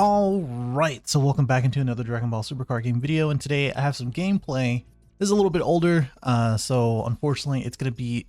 All right, so welcome back into another Dragon Ball Super card game video, and today I have some gameplay. This is a little bit older, so unfortunately it's gonna be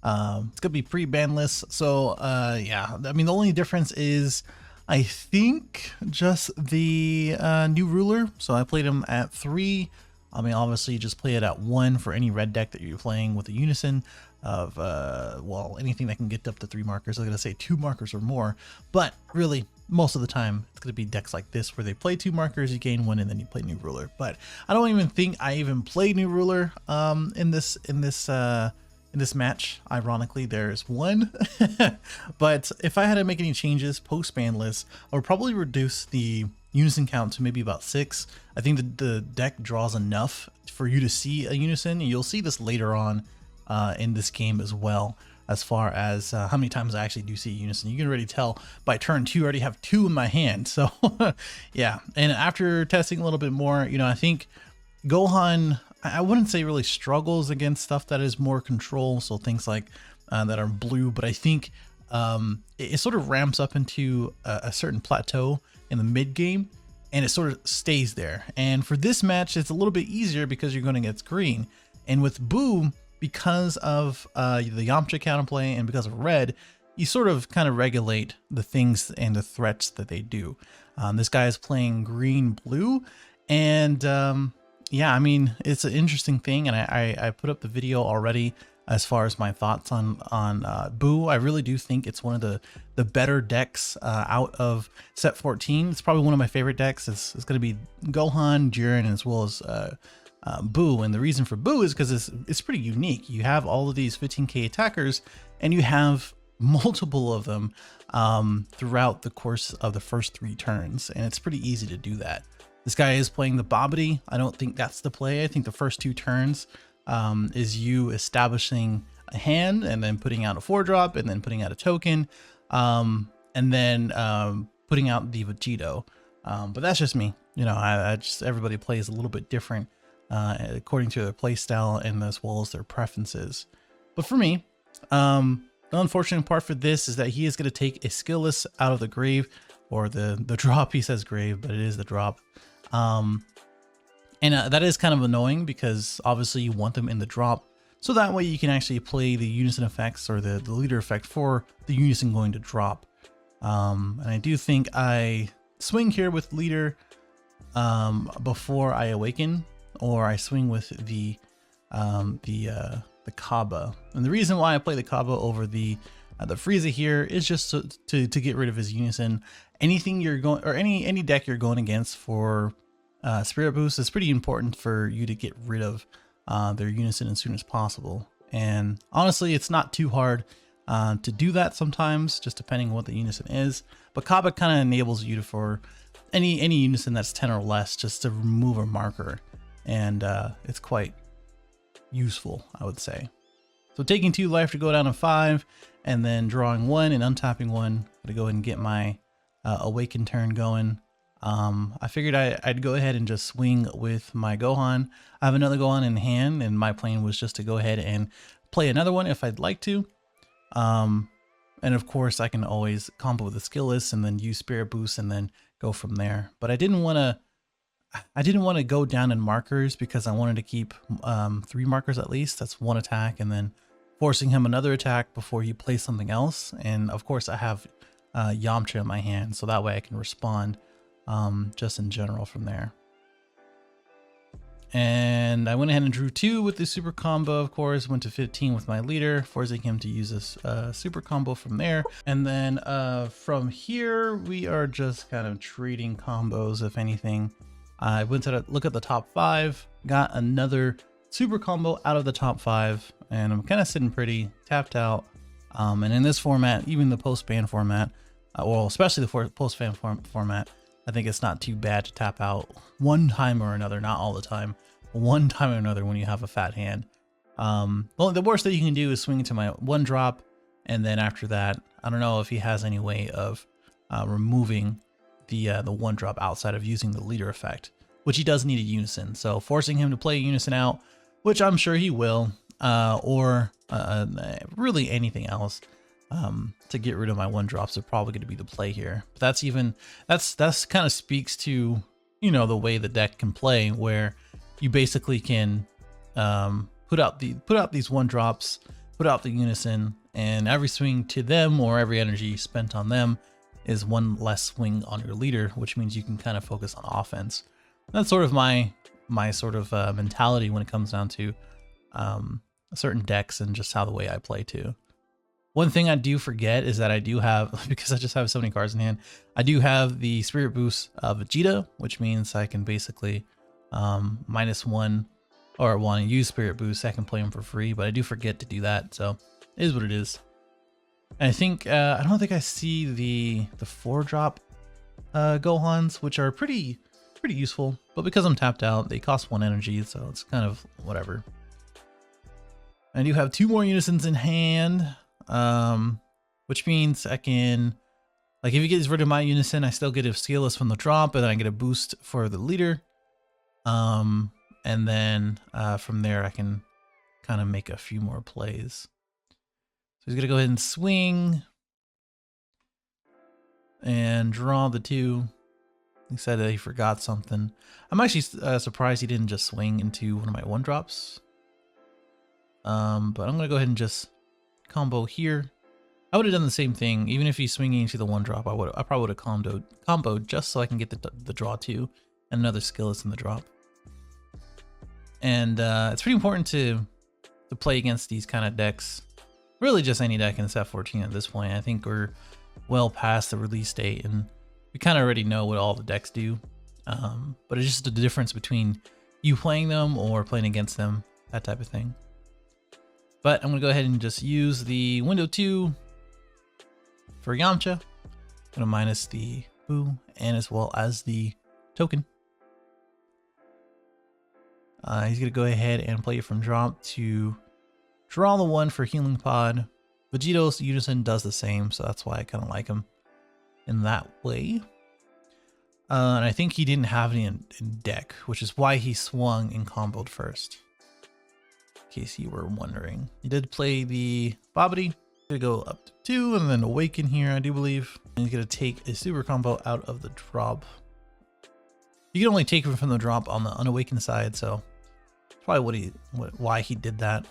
pre-banless. So yeah, I mean the only difference is I think just the new ruler. So I played him at 3. I mean obviously you just play it at 1 for any red deck that you're playing with a unison of well, anything that can get up to 3 markers. I'm gonna say 2 markers or more, but really most of the time it's going to be decks like this where they play 2 markers, you gain 1, and then you play new ruler. But I don't even think I even played new ruler in this match. Ironically, there's 1. But if I had to make any changes post banless, I would probably reduce the unison count to maybe about 6. I think the deck draws enough for you to see a unison, and you'll see this later on in this game as well. As far as how many times I actually do see unison, you can already tell by turn 2 I already have 2 in my hand. So yeah, and after testing a little bit more, you know, I think Gohan, I wouldn't say really struggles against stuff that is more control, so things like that are blue, but I think it sort of ramps up into a certain plateau in the mid game, and it sort of stays there. And for this match, it's a little bit easier because you're going against green, and with Buu, because of the Yamcha counterplay and because of red, you sort of kind of regulate the things and the threats that they do. This guy is playing green blue, and yeah, I mean it's an interesting thing, and I put up the video already as far as my thoughts on Buu. I really do think it's one of the better decks out of set 14. It's probably one of my favorite decks. It's going to be Gohan, Jiren, as well as Buu. And the reason for Buu is because it's pretty unique. You have all of these 15k attackers, and you have multiple of them throughout the course of the first 3 turns, and it's pretty easy to do that. This guy is playing the Babidi. I don't think that's the play. I think the first 2 turns is you establishing a hand and then putting out a 4-drop and then putting out a token, and then putting out the Vegito. But that's just me. You know, I just, everybody plays a little bit different according to their play style and as well as their preferences. But for me, the unfortunate part for this is that he is going to take a skillless out of the grave, or the drop. He says grave, but it is the drop. And that is kind of annoying because obviously you want them in the drop, so that way you can actually play the unison effects or the leader effect for the unison going to drop. And I do think I swing here with leader before I awaken, or I swing with the Kaba. And the reason why I play the Kaba over the Frieza here is just to get rid of his unison. Anything you're going, or any deck you're going against for Spirit Boost, is pretty important for you to get rid of their unison as soon as possible. And honestly, it's not too hard to do that sometimes, just depending on what the unison is. But Kaba kind of enables you to, for any unison that's 10 or less, just to remove a marker. And it's quite useful, I would say. So taking 2 life to go down to 5, and then drawing 1 and untapping 1 to go ahead and get my awaken turn going. I figured I'd go ahead and just swing with my Gohan. I have another Gohan in hand, and my plan was just to go ahead and play another one if I'd like to. And of course I can always combo with the skillless and then use Spirit Boost and then go from there. But I didn't want to go down in markers because I wanted to keep 3 markers at least. That's 1 attack, and then forcing him another attack before he plays something else. And of course I have Yamcha in my hand, so that way I can respond just in general from there. And I went ahead and drew 2 with the super combo, of course, went to 15 with my leader, forcing him to use this super combo from there. And then from here, we are just kind of trading combos, if anything. I went to look at the top 5, got another super combo out of the top 5, and I'm kind of sitting pretty tapped out. And in this format, even the post-ban format, well, especially the post-ban format, I think it's not too bad to tap out one time or another, not all the time, one time or another when you have a fat hand. Well, the worst that you can do is swing into my 1-drop, and then after that, I don't know if he has any way of removing the 1-drop outside of using the leader effect, which he does need a unison. So forcing him to play a unison out, which I'm sure he will, or really anything else, to get rid of my 1-drops are probably going to be the play here. But that's kind of speaks to, you know, the way the deck can play, where you basically can put out these 1-drops, put out the unison, and every swing to them or every energy spent on them is one less swing on your leader, which means you can kind of focus on offense. That's sort of my sort of mentality when it comes down to certain decks and just how the way I play too. One thing I do forget is that I do have, because I just have so many cards in hand, I do have the Spirit Boost of Vegeta, which means I can basically -1 or want to use Spirit Boost. I can play them for free, but I do forget to do that, so it is what it is. And I think I don't think I see the 4-drop Gohans, which are pretty useful, but because I'm tapped out, they cost 1 energy, so it's kind of whatever. I do have 2 more unisons in hand, which means I can, like, if you get rid of my unison, I still get a skillless from the drop, and then I get a boost for the leader. And then from there I can kind of make a few more plays. So he's gonna go ahead and swing and draw the 2. He said that he forgot something. I'm actually surprised he didn't just swing into one of my 1-drops. But I'm gonna go ahead and just combo here. I would have done the same thing, even if he's swinging into the 1-drop. I probably would have comboed just so I can get the draw 2 and another skillless in the drop. And it's pretty important to play against these kind of decks. Really just any deck in set 14 at this point. I think we're well past the release date and we kind of already know what all the decks do. But it's just the difference between you playing them or playing against them, that type of thing. But I'm going to go ahead and just use the window 2 for Yamcha. I'm going to minus the Buu and as well as the token. He's going to go ahead and play it from drop to draw the 1 for healing pod. Vegeto's unison does the same, so that's why I kind of like him in that way. And I think he didn't have any in deck, which is why he swung and comboed first. In case you were wondering. He did play the Babidi. Gonna go up to 2 and then awaken here, I do believe. And he's gonna take a super combo out of the drop. You can only take him from the drop on the unawakened side, so that's probably why he did that.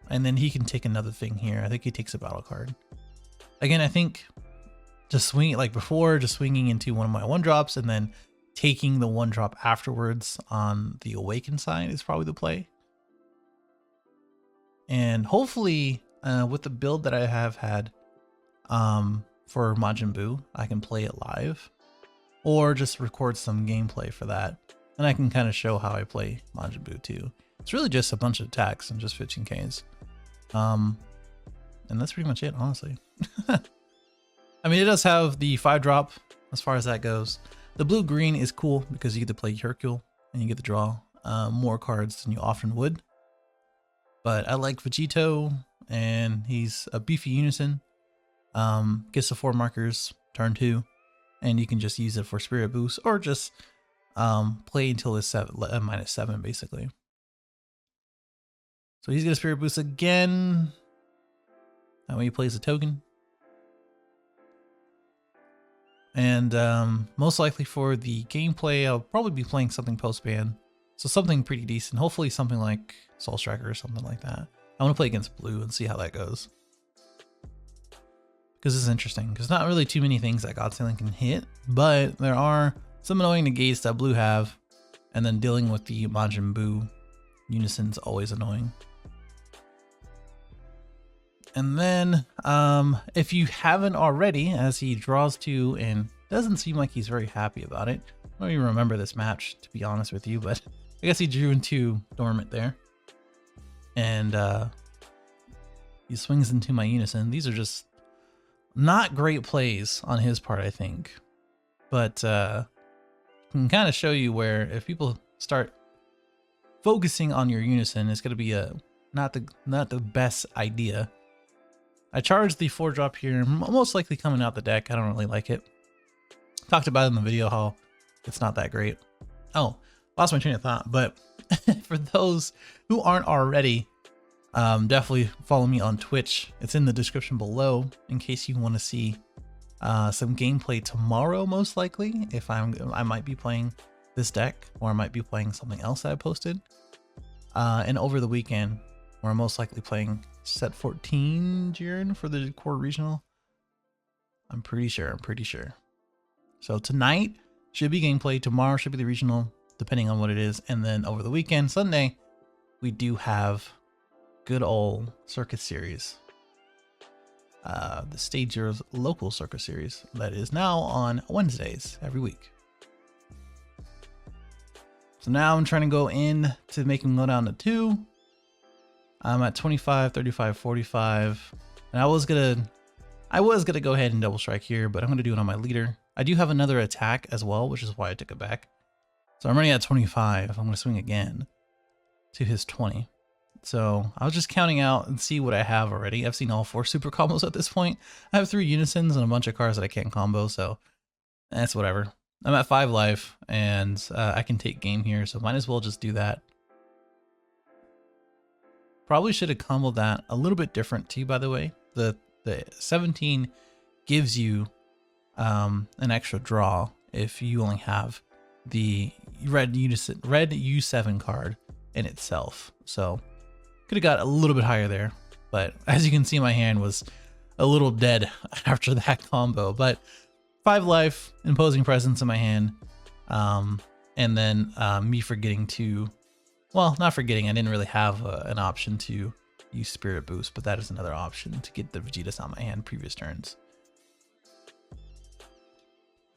And then he can take another thing here. I think he takes a battle card. Again, I think just swinging like before, just swinging into one of my 1-drops and then taking the 1-drop afterwards on the awakened side is probably the play. And hopefully with the build that I have had for Majin Buu, I can play it live or just record some gameplay for that. And I can kind of show how I play Majin Buu too. It's really just a bunch of attacks and just 15Ks. And that's pretty much it, honestly. I mean, it does have the 5-drop as far as that goes. The blue-green is cool because you get to play Hercule and you get to draw more cards than you often would. But I like Vegito, and he's a beefy unison. Gets the 4 markers, turn 2, and you can just use it for Spirit Boost or just play until it's -7, basically. So he's gonna Spirit Boost again. That way he plays a token. And most likely for the gameplay, I'll probably be playing something post-ban. So something pretty decent. Hopefully something like Soul Striker or something like that. I want to play against blue and see how that goes. Because it's interesting. Because not really too many things that God Sailing can hit. But there are some annoying negates that blue have. And then dealing with the Majin Buu unison's always annoying. And then, if you haven't already, as he draws 2 and doesn't seem like he's very happy about it. I don't even remember this match, to be honest with you, but I guess he drew into dormant there. And he swings into my unison. These are just not great plays on his part, I think. But can kind of show you where if people start focusing on your unison, it's going to be not the best idea. I charged the 4-drop here, most likely coming out the deck. I don't really like it. Talked about it in the video how it's not that great. Oh, lost my train of thought. But for those who aren't already, Definitely follow me on Twitch. It's in the description below in case you want to see some gameplay tomorrow, most likely. If I might be playing this deck, or I might be playing something else that I posted. And over the weekend, where I'm most likely playing set 14 Jiren for the core regional. I'm pretty sure. So tonight should be gameplay. Tomorrow should be the regional, depending on what it is. And then over the weekend, Sunday, we do have good old Circus Series. The Stage Zero's local Circus Series that is now on Wednesdays every week. So now I'm trying to go in to make him go down to 2. I'm at 25, 35, 45. And I was gonna go ahead and double strike here, but I'm gonna do it on my leader. I do have another attack as well, which is why I took it back. So I'm running at 25. I'm gonna swing again to his 20. So I was just counting out and see what I have already. I've seen all 4 super combos at this point. I have 3 unisons and a bunch of cards that I can't combo, so that's whatever. I'm at 5 life, and I can take game here, so might as well just do that. Probably should have comboed that a little bit different too, by the way. The 17 gives you an extra draw if you only have the red U7 card in itself. So could have got a little bit higher there, but as you can see, my hand was a little dead after that combo. But 5 life, imposing presence in my hand, and then me forgetting to, well, not forgetting, I didn't really have an option to use Spirit Boost, but that is another option to get the Vegetas on my hand previous turns.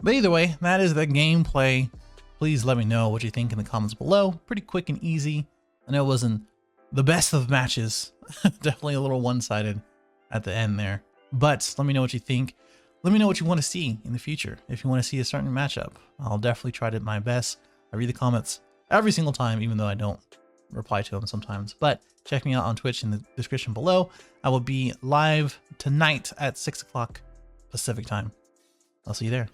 But either way, that is the gameplay. Please let me know what you think in the comments below. Pretty quick and easy. I know it wasn't the best of matches. Definitely a little one-sided at the end there. But let me know what you think. Let me know what you want to see in the future. If you want to see a certain matchup, I'll definitely try to my best. I read the comments every single time, even though I don't reply to them sometimes. But check me out on Twitch in the description below. I will be live tonight at 6 o'clock Pacific time. I'll see you there.